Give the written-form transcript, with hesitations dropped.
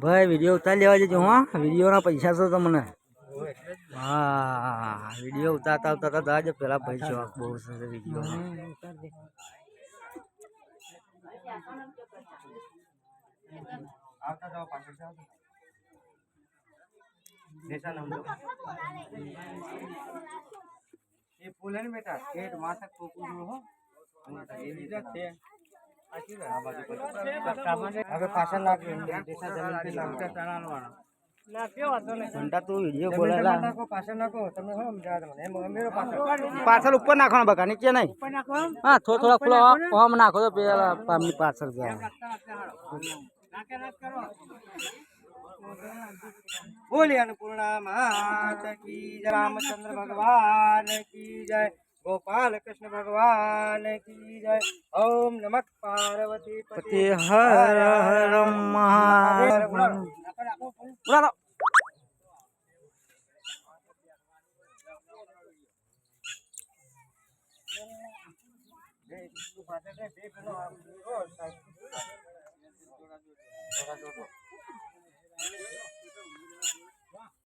ભાઈ વિડીયો ઉતારી લેવા જજો હા, વિડીયોના પૈસા છો તમને. હા વિડીયો ઉતારતા ઉતારતા દાજો પેલા ભાઈ શોખ બહુ છે વિડીયો. આવતા જાવ પાછળ જાવ દેશા નામ દો ये फूल है ना बेटा पेट माथा कोकू हो ये लीजा છે આકી આ બાજુ હવે પાછળ નાખ દેશા જમીન पे નાખ ચણાલવાળા ના કેવો હતો ને ઘંટા તું વિડીયો બોલાલા નાખો પાછળ નાખો તમે હો સમજાવ મને મેરો પાછળ ઉપર નાખવાનો બકા નીચે નહીં. ઉપર નાખો હા થોડા ખુલ્લો આમ નાખો તો પેલા પામની પાછળ જાય. નાકે નાખ કરો बोलिए अन्नपूर्णा मात की जय रामचंद्र भगवान की जय गोपाल कृष्ण भगवान की जय ओम नमः पार्वती पति हर हर महादेव. बोला